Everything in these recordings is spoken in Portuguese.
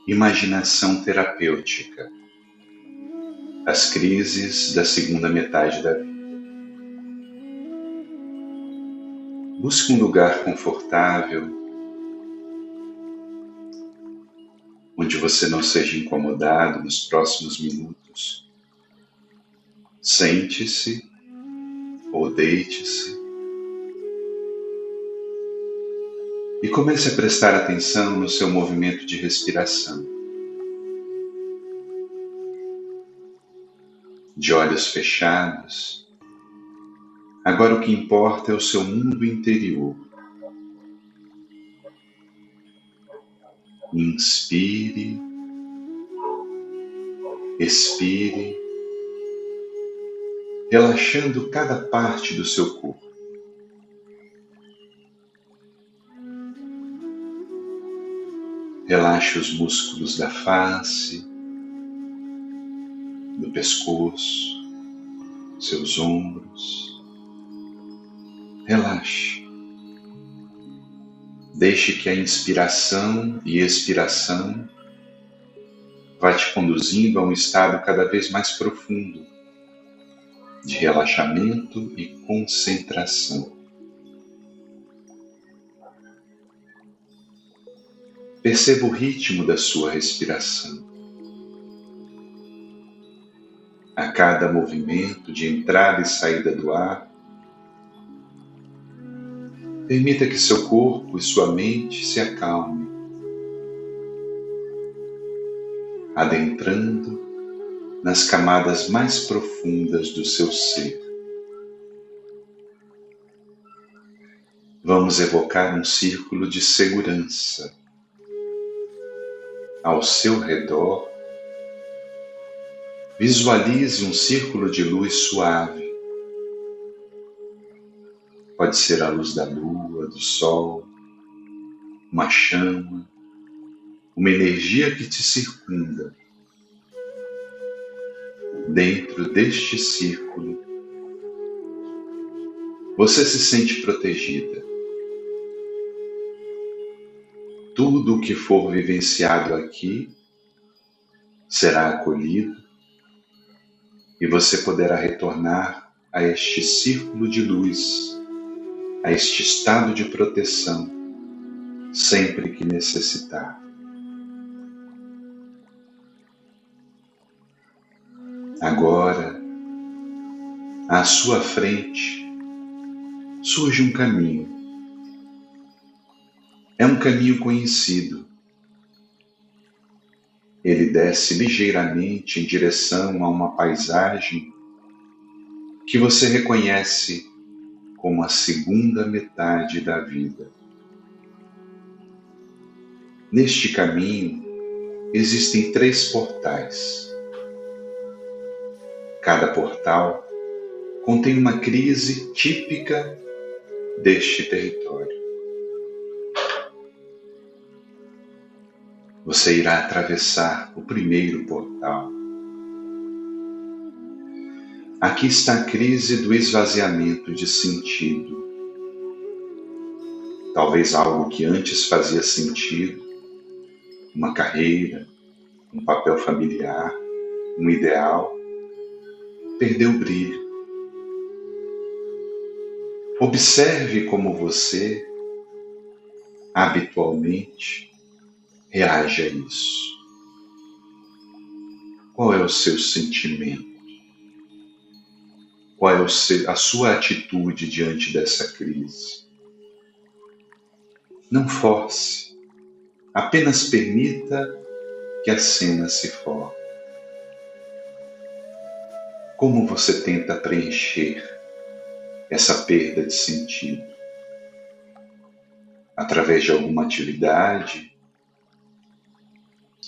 Imaginação terapêutica. As crises da segunda metade da vida. Busque um lugar confortável, onde você não seja incomodado nos próximos minutos. Sente-se ou deite-se e comece a prestar atenção no seu movimento de respiração. De olhos fechados, agora o que importa é o seu mundo interior. Inspire, expire, relaxando cada parte do seu corpo. Relaxe os músculos da face, do pescoço, seus ombros. Relaxe. Deixe que a inspiração e expiração vá te conduzindo a um estado cada vez mais profundo de relaxamento e concentração. Perceba o ritmo da sua respiração. A cada movimento de entrada e saída do ar, permita que seu corpo e sua mente se acalmem, adentrando nas camadas mais profundas do seu ser. Vamos evocar um círculo de segurança. Ao seu redor, visualize um círculo de luz suave. Pode ser a luz da lua, do sol, uma chama, uma energia que te circunda. Dentro deste círculo, você se sente protegida. Tudo o que for vivenciado aqui será acolhido e você poderá retornar a este círculo de luz, a este estado de proteção, sempre que necessitar. Agora, à sua frente, surge um caminho. É um caminho conhecido. Ele desce ligeiramente em direção a uma paisagem que você reconhece como a segunda metade da vida. Neste caminho existem 3 portais. Cada portal contém uma crise típica deste território. Você irá atravessar o primeiro portal. Aqui está a crise do esvaziamento de sentido. Talvez algo que antes fazia sentido, uma carreira, um papel familiar, um ideal, perdeu o brilho. Observe como você, habitualmente, reage a isso. Qual é o seu sentimento? Qual é a sua atitude diante dessa crise? Não force, apenas permita que a cena se forme. Como você tenta preencher essa perda de sentido? Através de alguma atividade?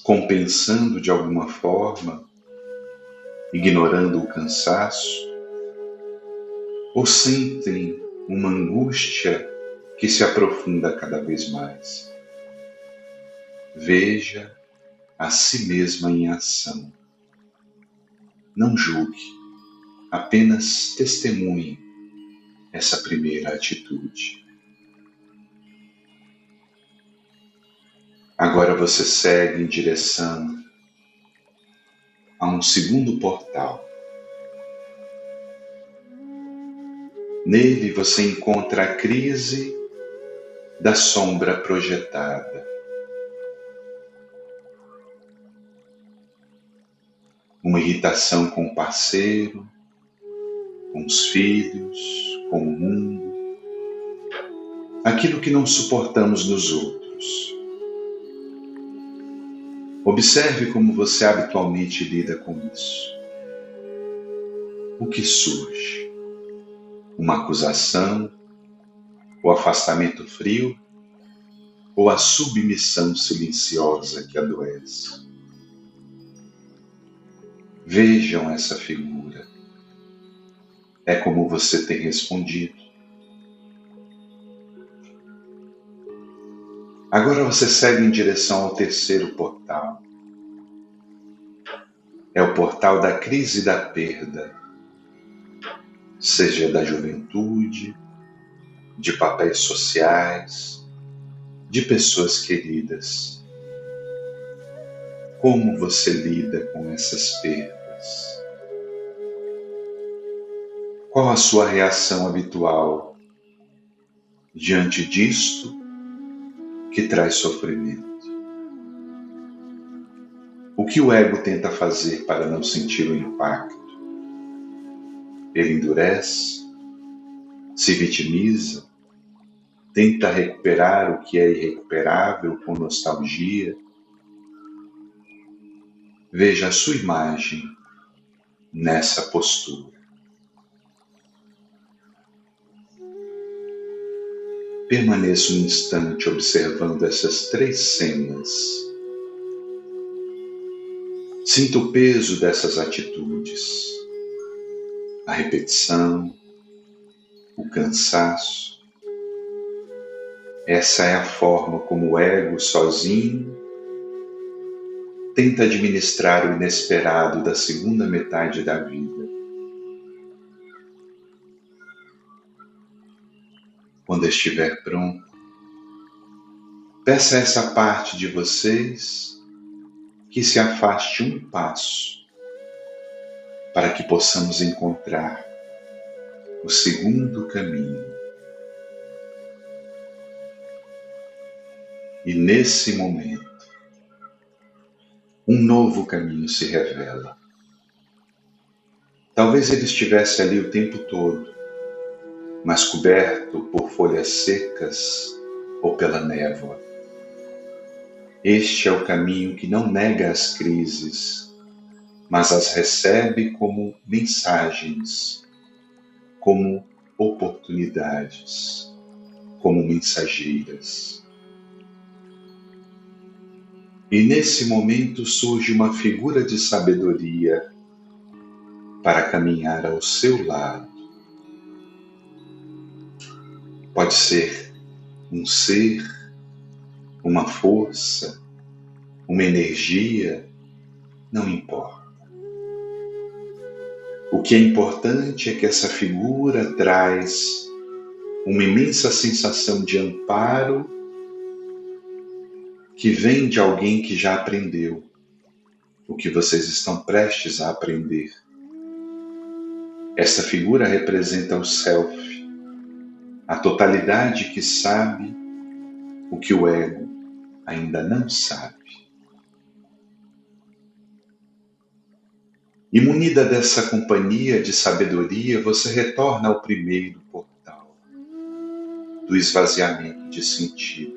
Compensando de alguma forma, ignorando o cansaço, ou sentem uma angústia que se aprofunda cada vez mais? Veja a si mesma em ação. Não julgue, apenas testemunhe essa primeira atitude. Agora você segue em direção a um segundo portal. Nele você encontra a crise da sombra projetada. Uma irritação com o parceiro, com os filhos, com o mundo. Aquilo que não suportamos nos outros. Observe como você habitualmente lida com isso. O que surge? Uma acusação, o afastamento frio ou a submissão silenciosa que adoece? Vejam essa figura. É como você tem respondido. Agora você segue em direção ao terceiro portal. É o portal da crise da perda, seja da juventude, de papéis sociais, de pessoas queridas. Como você lida com essas perdas? Qual a sua reação habitual diante disto que traz sofrimento? O que o ego tenta fazer para não sentir o impacto? Ele endurece, se vitimiza, tenta recuperar o que é irrecuperável com nostalgia. Veja a sua imagem nessa postura. Permaneça um instante observando essas três cenas. Sinta o peso dessas atitudes, a repetição, o cansaço. Essa é a forma como o ego sozinho tenta administrar o inesperado da segunda metade da vida. Quando estiver pronto, peça a essa parte de vocês que se afaste um passo para que possamos encontrar o segundo caminho. E nesse momento, um novo caminho se revela. Talvez ele estivesse ali o tempo todo, mas coberto por folhas secas ou pela névoa. Este é o caminho que não nega as crises, mas as recebe como mensagens, como oportunidades, como mensageiras. E nesse momento surge uma figura de sabedoria para caminhar ao seu lado. Pode ser um ser, uma força, uma energia, não importa. O que é importante é que essa figura traz uma imensa sensação de amparo que vem de alguém que já aprendeu o que vocês estão prestes a aprender. Esta figura representa o Self, a totalidade que sabe o que o ego ainda não sabe. E munida dessa companhia de sabedoria, você retorna ao primeiro portal do esvaziamento de sentido.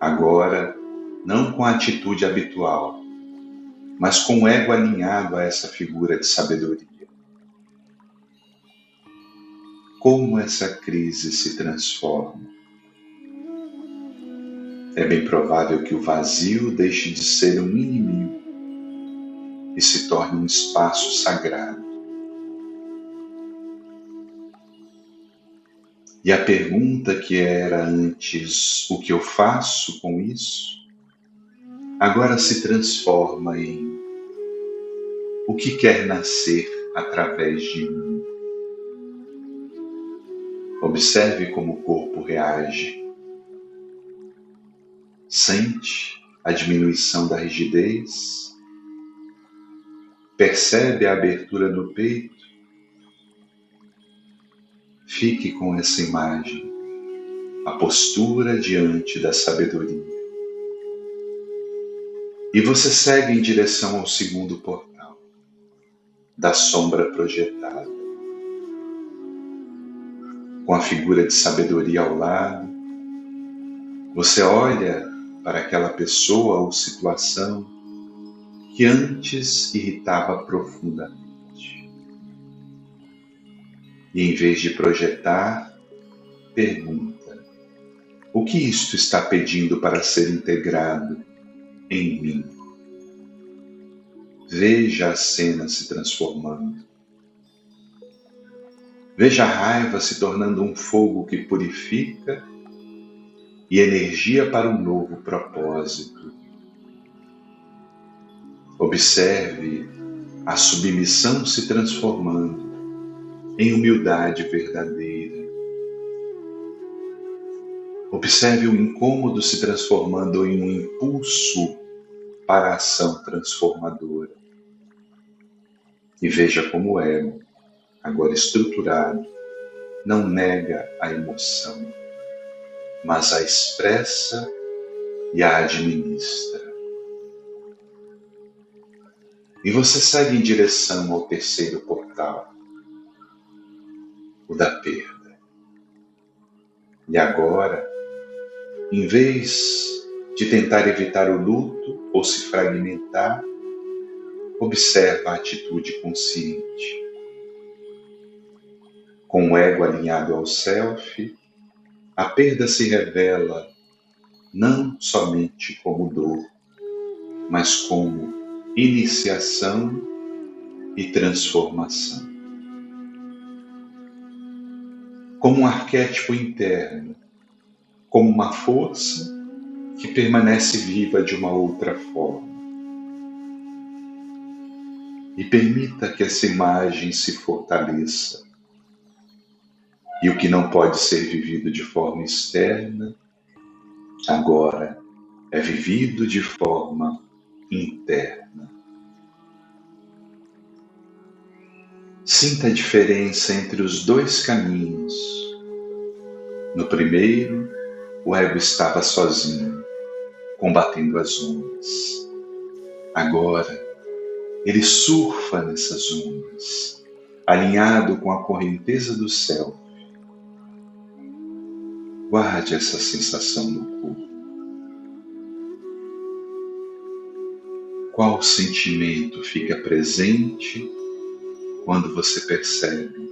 Agora, não com a atitude habitual, mas com o ego alinhado a essa figura de sabedoria. Como essa crise se transforma? É bem provável que o vazio deixe de ser um inimigo e se torne um espaço sagrado. E a pergunta que era antes, o que eu faço com isso? Agora se transforma em o que quer nascer através de mim. Observe como o corpo reage. Sente a diminuição da rigidez, percebe a abertura do peito. Fique com essa imagem, a postura diante da sabedoria. E você segue em direção ao segundo portal, da sombra projetada, com a figura de sabedoria ao lado. Você olha para aquela pessoa ou situação que antes irritava profundamente. E em vez de projetar, pergunta: o que isto está pedindo para ser integrado em mim? Veja a cena se transformando. Veja a raiva se tornando um fogo que purifica e energia para um novo propósito. Observe a submissão se transformando em humildade verdadeira. Observe o incômodo se transformando em um impulso para a ação transformadora. E veja como o ego, agora estruturado, não nega a emoção, mas a expressa e a administra. E você segue em direção ao terceiro portal, o da perda. E agora, em vez de tentar evitar o luto ou se fragmentar, observa a atitude consciente. Com o ego alinhado ao self, a perda se revela não somente como dor, mas como iniciação e transformação. Como um arquétipo interno, como uma força que permanece viva de uma outra forma. E permita que essa imagem se fortaleça. E o que não pode ser vivido de forma externa, agora é vivido de forma interna. Sinta a diferença entre os dois caminhos. No primeiro, o ego estava sozinho, combatendo as ondas. Agora, ele surfa nessas ondas, alinhado com a correnteza do self. Guarde essa sensação no corpo. Qual sentimento fica presente quando você percebe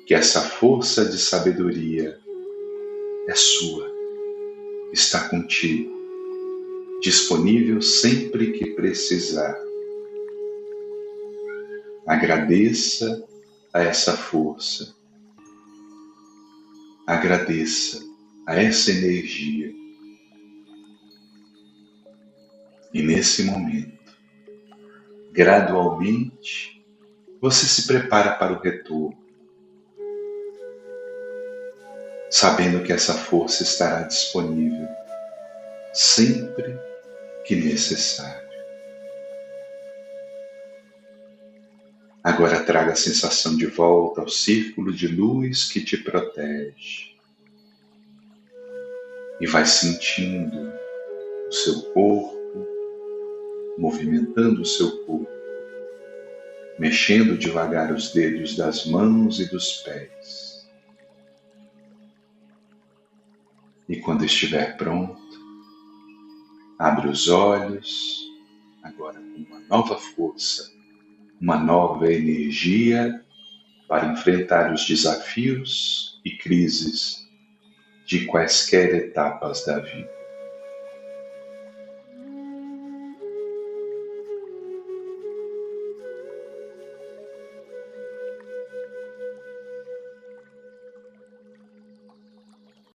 que essa força de sabedoria é sua, está contigo, disponível sempre que precisar? Agradeça a essa força. Agradeça a essa energia. E nesse momento, gradualmente, você se prepara para o retorno, sabendo que essa força estará disponível sempre que necessário. Agora traga a sensação de volta ao círculo de luz que te protege. E vai sentindo o seu corpo, movimentando o seu corpo, mexendo devagar os dedos das mãos e dos pés. E quando estiver pronto, abre os olhos, agora com uma nova força, uma nova energia para enfrentar os desafios e crises de quaisquer etapas da vida.